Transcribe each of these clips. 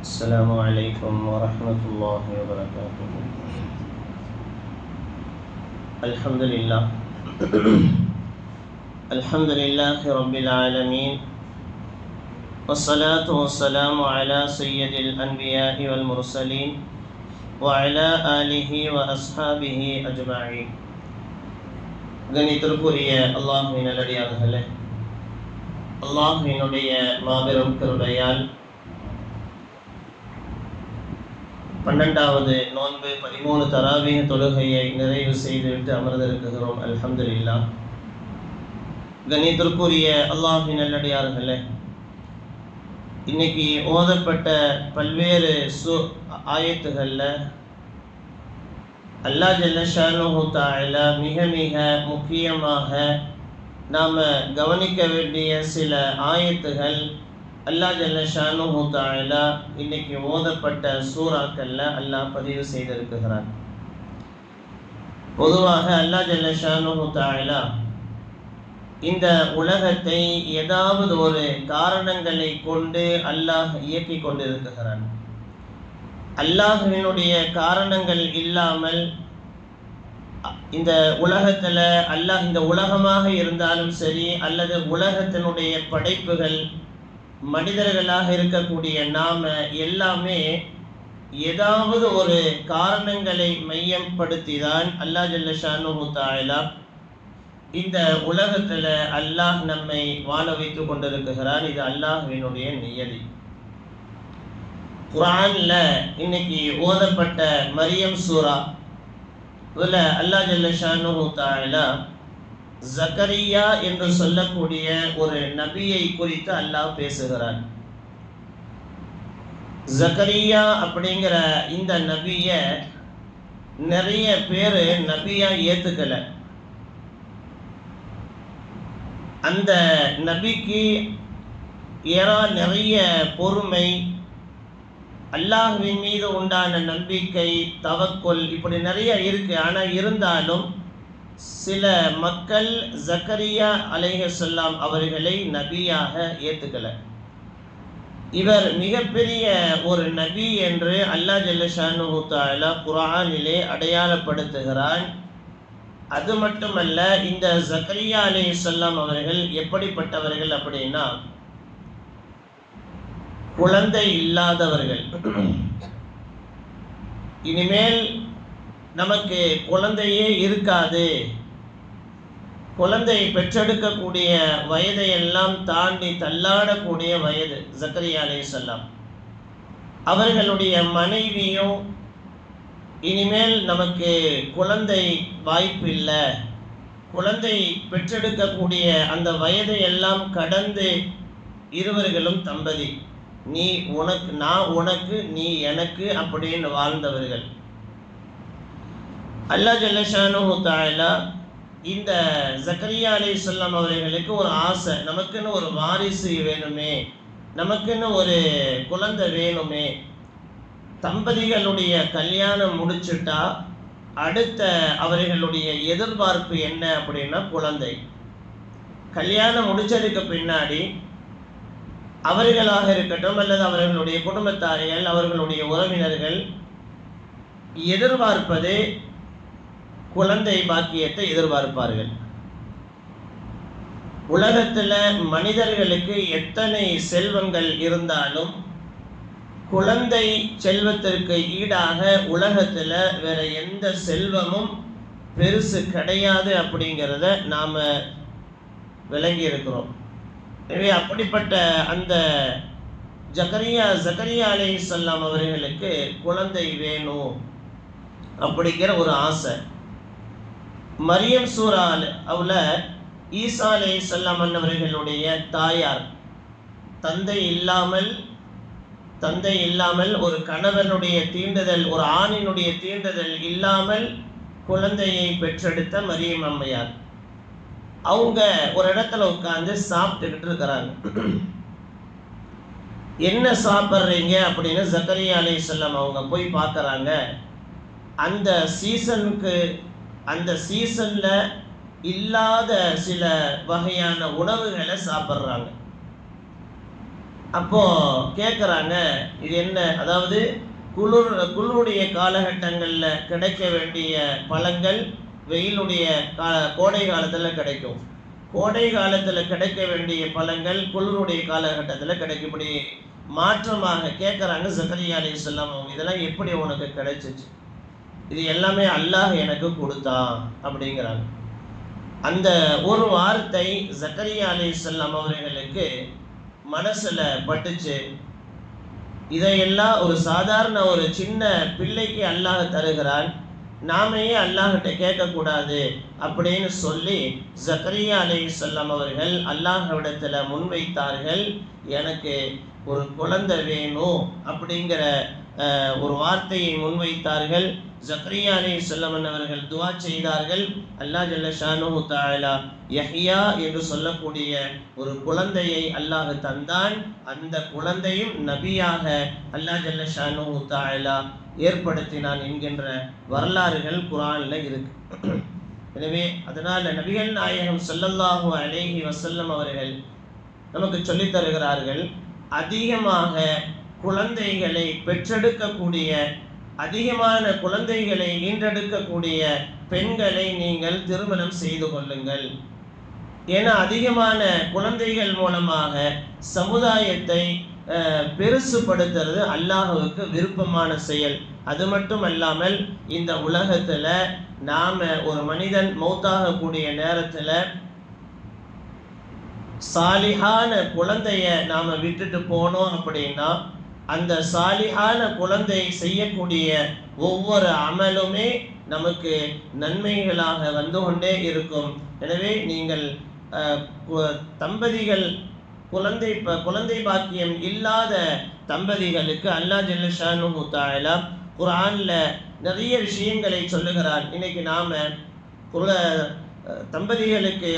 السلام عليكم ورحمة الله وبركاته. الحمد لله الحمد لله رب العالمين، والصلاة والسلام على سيد الأنبياء والمرسلين وعلى آله وأصحابه أجمعين. கணித்திற்குரிய அல்லாஹ்வின் நல்லடியார்களே, அல்லாஹ்வினுடைய மாபெரும் கிருபையால் 12வது நோன்பு 13 தராவீஹ் தொழுகையை நிறைவு செய்துவிட்டு அமர்ந்திருக்கிறோம். அல்ஹம்துலில்லாஹ். கணித்திற்குரிய அல்லாஹ்வின் நல்லடியார்களே, இன்னைக்கு ஓதப்பட்ட பல்வேறு ஆயத்துகளில் அல்லாஹ் ஜல்ல ஷானுஹு தஆலா மிக மிக முக்கியமாக நாம் கவனிக்க வேண்டிய சில ஆயத்துகள் அல்லாஹ் ஜல்ல ஷானுஹு தஆலா இன்னைக்கு ஓதப்பட்ட சூறாக்களில் அல்லாஹ் பதிவு செய்திருக்கிறார். பொதுவாக அல்லாஹ் ஜல்ல ஷானுஹு தஆலா இந்த உலகத்தை ஏதாவது ஒரு காரணங்களை கொண்டு அல்லாஹ் இயக்கி கொண்டிருக்கிறான். அல்லாஹ்வினுடைய காரணங்கள் இல்லாமல் இந்த உலகத்தில் அல்லாஹ், இந்த உலகமாக இருந்தாலும் சரி அல்லது உலகத்தினுடைய படைப்புகள் மனிதர்களாக இருக்கக்கூடிய நாம எல்லாமே ஏதாவது ஒரு காரணங்களை மையப்படுத்தி தான் அல்லாஹ் ஜல்ல ஷானுஹு தஆலா இந்த உலகத்தில் அல்லாஹ் நம்மை வாழ வைத்து கொண்டிருக்கிறான். இது அல்லாஹ்வினுடைய நியதி. குர்ஆன்ல இன்னைக்கு ஓதப்பட்ட மரியம் சூரா, இதுல அல்லாஹ் ஜல்ல ஷானுஹு தஆலா ஜக்கரியா என்று சொல்லக்கூடிய ஒரு நபியை குறித்து அல்லாஹ் பேசுகிறான். ஜக்கரியா அப்படிங்கிற இந்த நபிய நிறைய பேர் நபியா ஏத்துக்கல. அந்த நபிக்கு நிறைய பொறுமை, அல்லாஹ்வின் மீது உண்டான நம்பிக்கை, தவக்குல், இப்படி நிறைய இருக்கு. ஆனால் இருந்தாலும் சில மக்கள் ஜக்கரியா அலைஹிஸ்ஸலாம் அவர்களை நபியாக ஏற்றுக்கல. இவர் மிகப்பெரிய ஒரு நபி என்று அல்லாஹ் ஜல்ல ஷானுஹு தஆலா குர்ஆனிலே அடையாளப்படுத்துகிறான். அது மட்டுமல்ல, இந்த ஜக்கரியா அலைஹிஸ்ஸலாம் அவர்கள் எப்படிப்பட்டவர்கள் அப்படின்னா, குழந்தை இல்லாதவர்கள். இனிமேல் நமக்கு குழந்தையே இருக்காது, குழந்தை பெற்றெடுக்கக்கூடிய வயதை எல்லாம் தாண்டி தள்ளாடக்கூடிய வயது ஜக்கரியா அலைஹிஸ்ஸலாம். அவர்களுடைய மனைவியும் இனிமேல் நமக்கு குழந்தை வாய்ப்பு இல்லை, குழந்தை பெற்றெடுக்கக்கூடிய அந்த வயதை எல்லாம் கடந்து இருவர்களும் தம்பதி, நீ உனக்கு, நான் உனக்கு, நீ எனக்கு அப்படின்னு வாழ்ந்தவர்கள். அல்லாஹ் ஜல்ல ஷானுஹு தஆலா இந்த ஜக்கரியா அலைஹிஸ்ஸலாம் அவர்களுக்கு ஒரு ஆசை, நமக்குன்னு ஒரு வாரிசு வேணுமே, நமக்குன்னு ஒரு குழந்தை வேணுமே. தம்பதிகளுடைய கல்யாணம் முடிச்சுட்டா அடுத்த அவர்களுடைய எதிர்பார்ப்பு என்ன அப்படின்னா குழந்தை. கல்யாணம் முடிச்சதுக்கு பின்னாடி அவர்களாக இருக்கட்டும் அல்லது அவர்களுடைய குடும்பத்தார்கள், அவர்களுடைய உறவினர்கள் எதிர்பார்ப்பது குழந்தை பாக்கியத்தை எதிர்பார்ப்பார்கள். உலகத்தில் மனிதர்களுக்கு எத்தனை செல்வங்கள் இருந்தாலும் குழந்தை செல்வத்திற்கு ஈடாக உலகத்தில் வேற எந்த செல்வமும் பெருசு கிடையாது அப்படிங்கிறத நாம் விளங்கி இருக்கிறோம். எனவே அப்படிப்பட்ட அந்த ஜக்கரியா அலைஹிஸ்ஸலாம் அவர்களுக்கு குழந்தை வேணும் அப்படிங்கிற ஒரு ஆசை. மரியம் சூரா அவள ஈசா அலைஹிஸ்ஸலாம் அவர்களுடைய தாயார் தந்தை இல்லாமல் ஒரு கணவனுடைய தீண்டுதல், ஒரு ஆணினுடைய தீண்டுதல் இல்லாமல் குழந்தையை பெற்றெடுத்த மரியம் அம்மையார். அவங்க ஒரு இடத்துல உட்கார்ந்து சாப்பிட்டுக்கிட்டு இருக்கிறாங்க. என்ன சாப்பிட்றீங்க அப்படின்னு ஜக்கரியா அலைஹிஸ்ஸலாம் அவங்க போய் பார்க்குறாங்க. அந்த சீசன்ல இல்லாத சில வகையான உணவுகளை சாப்பிட்றாங்க. அப்போ கேட்குறாங்க, இது என்ன? அதாவது குளிருடைய காலகட்டங்களில் கிடைக்க வேண்டிய பழங்கள் வெயிலுடைய கோடை காலத்தில் கிடைக்கும். கோடை காலத்தில் கிடைக்க வேண்டிய பழங்கள் குளிருடைய காலகட்டத்தில் கிடைக்கும். இப்படி மாற்றமாக கேட்குறாங்க ஜக்கரியா அலைஹிஸ்ஸலாம். இதெல்லாம் எப்படி உனக்கு கிடைச்சிச்சு? இது எல்லாமே அல்லாஹ் எனக்கு கொடுத்தான் அப்படிங்கிறாங்க. அந்த ஒரு வார்த்தை ஜக்கரியா அலைஹிஸ்ஸலாம் அவர்களுக்கு மனசில் பட்டுச்சு. இதையெல்லாம் ஒரு சாதாரண ஒரு சின்ன பிள்ளைக்கு அல்லாஹ் தருகிறான், நாமே அல்லாஹ்கிட்ட கேட்கக்கூடாது அப்படின்னு சொல்லி ஜக்கரியா அலைஹிஸ்ஸலாம் அவர்கள் அல்லாஹ்விடத்தில் முன்வைத்தார்கள். எனக்கு ஒரு குழந்தை வேணும் அப்படிங்கிற ஒரு வார்த்தையை முன்வைத்தார்கள். ஜக்கரியா அலைஹிஸ்ஸலாம் அவர்கள் துஆ செய்தார்கள். அல்லாஹ் ஜல்ல ஷானுஹு தஆலா யஹ்யா என்று சொல்லக்கூடிய ஒரு குழந்தையை அல்லாஹ் தந்தான். அந்த குழந்தையும் நபியாக அல்லாஹ் ஜல்ல ஷானுஹு தஆலா ஏற்படுத்தினான் என்கின்ற வரலாறுகள் குர்ஆன்ல இருக்கு. எனவே அதனால் நபிகள் நாயகம் ஸல்லல்லாஹு அலைஹி வஸல்லம் அவர்கள் நமக்கு சொல்லித் தருகிறார்கள், அதிகமாக குழந்தைகளை பெற்றெடுக்கக்கூடிய, அதிகமான குழந்தைகளை ஈன்றெடுக்கக்கூடிய பெண்களை நீங்கள் திருமணம் செய்து கொள்ளுங்கள். ஏன்னா அதிகமான குழந்தைகள் மூலமாக சமுதாயத்தை பெருசுபடுத்துறது அல்லாஹ்வுக்கு விருப்பமான செயல். அது மட்டும் அல்லாமல் இந்த உலகத்தில் நாம் ஒரு மனிதன் மௌத்தாகக்கூடிய நேரத்தில் சாலிஹான குழந்தைய நாம் விட்டுட்டு போனோம் அப்படின்னா அந்த சாலிஹான குழந்தை செய்யக்கூடிய ஒவ்வொரு அமலுமே நமக்கு நன்மைகளாக வந்து கொண்டே இருக்கும். எனவே நீங்கள் தம்பதிகள் குழந்தை பாக்கியம் இல்லாத தம்பதிகளுக்கு அல்லாஹ் ஜல்ல ஷானுஹு தஆலா குர்ஆன்ல நிறைய விஷயங்களை சொல்லுகிறான். இன்னைக்கு நாம தம்பதிகளுக்கு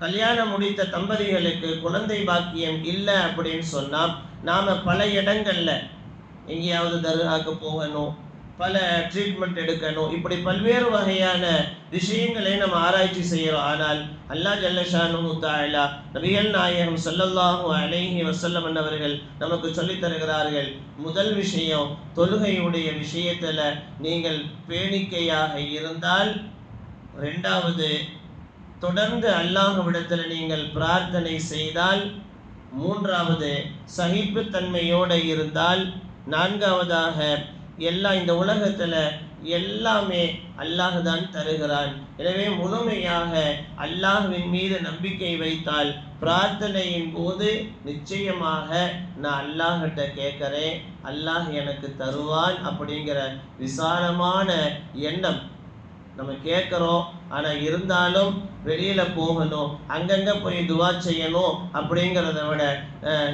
கல்யாணம் முடித்த தம்பதிகளுக்கு குழந்தை பாக்கியம் இல்லை அப்படின்னு சொன்னால் நாம் பல இடங்களில் எங்கேயாவது தர்காவுக்கு போகணும், பல ட்ரீட்மெண்ட் எடுக்கணும், இப்படி பல்வேறு வகையான விஷயங்களை நம்ம ஆராய்ச்சி செய்கிறோம். ஆனால் அல்லாஹ் ஜல்ல ஷானுஹு தஆலா நபிகள் நாயகம் ஸல்லல்லாஹு அலைஹி வஸல்லம் அவர்கள் நமக்கு சொல்லித் தருகிறார்கள், முதல் விஷயம் தொழுகையுடைய விஷயத்தில் நீங்கள் பேணிக்கையாக இருந்தால், ரெண்டாவது தொடர்ந்து அல்லாஹ்விடத்தில் நீங்கள் பிரார்த்தனை செய்தால், மூன்றாவது சகிப்புத்தன்மையோடு இருந்தால், நான்காவதாக இந்த உலகத்தில் எல்லாமே அல்லாஹ் தான் தருகிறான். எனவே முழுமையாக அல்லாஹ்வின் மீது நம்பிக்கை வைத்தால் பிரார்த்தனையின் போது நிச்சயமாக நான் அல்லாஹ்கிட்ட கேட்குறேன், அல்லாஹ் எனக்கு தருவான் அப்படிங்கிற விசாலமான எண்ணம் நம்ம கேட்குறோம். ஆனால் இருந்தாலும் வெளியில் போகணும், அங்கங்கே போய் துவா செய்யணும் அப்படிங்கிறத விட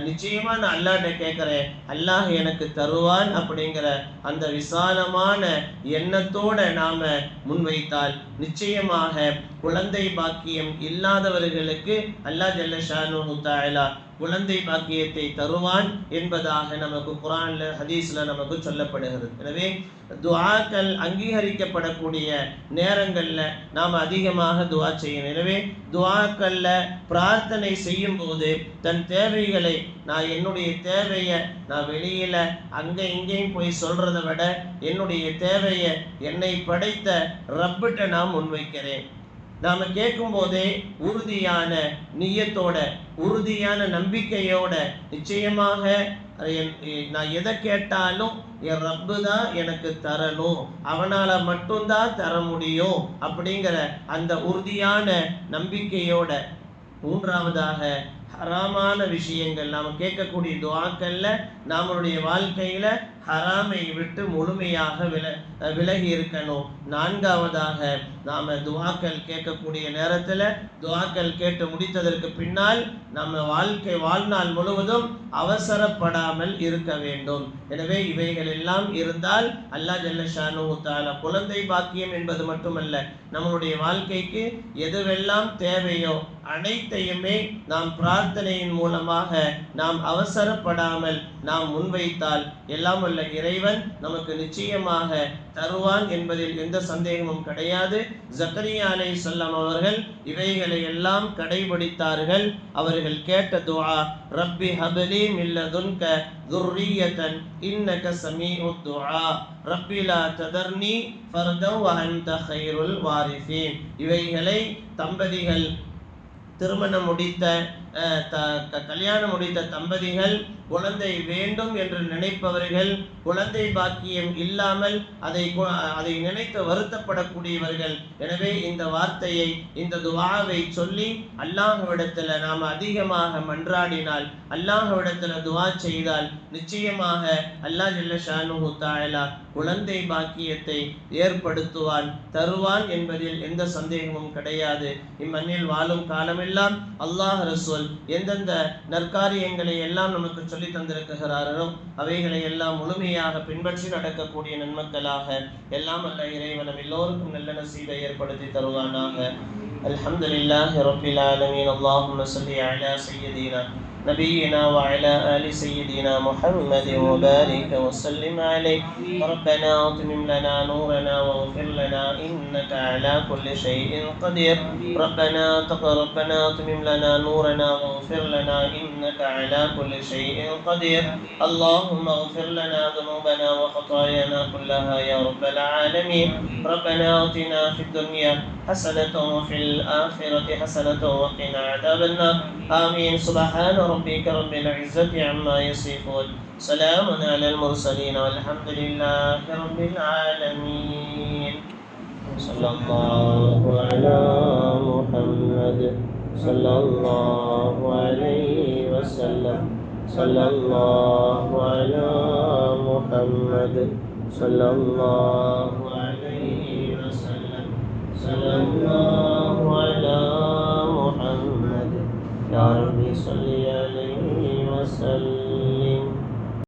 நிச்சயமாக நான் அல்லாஹ்கிட்ட கேட்குறேன், அல்லாஹ் எனக்கு தருவான் அப்படிங்கிற அந்த விசாலமான எண்ணத்தோடு நாம் முன்வைத்தால் நிச்சயமாக குழந்தை பாக்கியம் இல்லாதவர்களுக்கு அல்லாஹ் ஜல்ல ஷானுஹு தஆலா குழந்தை பாக்கியத்தை தருவான் என்பதாக நமக்கு குர்ஆன்ல ஹதீஸ்ல நமக்கு சொல்லப்படுகிறது. எனவே துஆக்கள் அங்கீகரிக்கப்படக்கூடிய நேரங்களில் நாம் அதிகமாக துஆ செய்யணும். எனவே துஆக்களில் பிரார்த்தனை செய்யும் போது தன் தேவைகளை, நான் என்னுடைய தேவையை நான் வெளியில் அங்கே இங்கேயும் போய் சொல்கிறத விட என்னுடைய தேவையை என்னை படைத்த ரப்பிட்ட நான் முன்வைக்கிறேன். நாம் கேட்கும் போதே உறுதியான நியத்தோட, உறுதியான நம்பிக்கையோட, நிச்சயமாக நான் எதை கேட்டாலும் என் ரப்பு தான் எனக்கு தரணும், அவனால் மட்டும்தான் தர முடியும் அப்படிங்கிற அந்த உறுதியான நம்பிக்கையோட. மூன்றாவதாக ஹராமான விஷயங்கள், நாம் கேட்கக்கூடிய துஆக்கள்ல நம்மளுடைய வாழ்க்கையில ஹராமை விட்டு முழுமையாக விலகி இருக்கணும். நான்காவதாக நாம் துஆக்கள் கேட்கக்கூடிய நேரத்தில் துஆக்கள் கேட்டு முடித்ததற்கு பின்னால் நம்ம வாழ்நாள் முழுவதும் அவசரப்படாமல் இருக்க வேண்டும். எனவே இவைகள் எல்லாம் இருந்தால் அல்லாஹ் ஜல்ல ஷானுஹு தஆலா குழந்தை பாக்கியம் என்பது மட்டுமல்ல, நம்மளுடைய வாழ்க்கைக்கு எதுவெல்லாம் தேவையோ அனைத்தையுமே நாம் பிரார்த்தனையின் மூலமாக நாம் அவசரப்படாமல் நாம் முன்வைத்தால் எல்லாம் வல்ல இறைவன் நமக்கு நிச்சயமாக தருவான் என்பதில் எந்த சந்தேகமும் கிடையாது. ஜக்கரியா அலைஹிஸ்ஸலாம் அவர்கள் இவைகளை எல்லாம் கடைபிடித்தார்கள். அவர்கள் கேட்ட துஆ, ரப்பி ஹப்லி மின் லதுன்க துர்ரியத்தன் இன்னக சமீஉத் துஆ ரப்பி லா ததர்னி ஃபர்தன் வ அன்த கைருல் வாரிசீன். இவைகளை தம்பதிகள் திருமணம் முடித்த கல்யாணம் முடித்த தம்பதிகள், குழந்தை வேண்டும் என்று நினைப்பவர்கள், குழந்தை பாக்கியம் இல்லாமல் அதை நினைத்து வருத்தப்படக்கூடியவர்கள். எனவே இந்த வார்த்தையை, இந்த துஆவை சொல்லி அல்லாஹ்விடத்தில் நாம் அதிகமாக மன்றாடினால், அல்லாஹ்விடத்தில் துஆ செய்தால் நிச்சயமாக அல்லாஹ் ஜல்ல ஷானுஹு தஆலா குழந்தை பாக்கியத்தை ஏற்படுத்துவான், தருவான் என்பதில் எந்த சந்தேகமும் கிடையாது. இம்மண்ணில் வாழும் காலமெல்லாம் அல்லாஹ் ரசூல் எந்தெந்த நற்காரியங்களை எல்லாம் நமக்கு சொல்லி தந்திருக்கிறார்களோ அவைகளை எல்லாம் முழுமையாக பின்பற்றி நடக்கக்கூடிய நன்மக்களாக எல்லாம் அல்ல இறைவன் நம் எல்லோருக்கும் நல்ல நசீபை ஏற்படுத்தி தருவானாக. அல்ஹம்துலில்லாஹி ரப்பில் ஆலமீன். அல்லாஹும்ம ஸல்லி அலா சய்யிதினா نبينا وعلى آل سيدنا محمد وبارك وسلم عليه. ربنا أتمم لنا نورنا واغفر لنا إنك على كل شيء قدير. ربنا أتمم لنا نورنا واغفر لنا إنك على كل شيء قدير. اللهم اغفر لنا ذنوبنا وخطايانا كلها يا رب العالمين. ربنا آتنا في الدنيا حسنة وفي الآخرة حسنة وقنا عذاب النار. آمين. سبحان ربك رب العزة عما يصفون. سلام على المرسلين والحمد لله رب العالمين. صلى الله على محمد صلى الله عليه وسلم. صلى الله على محمد صلى الله عليه وسلم. صلى الله على محمد يا رب صل عليه وسلم.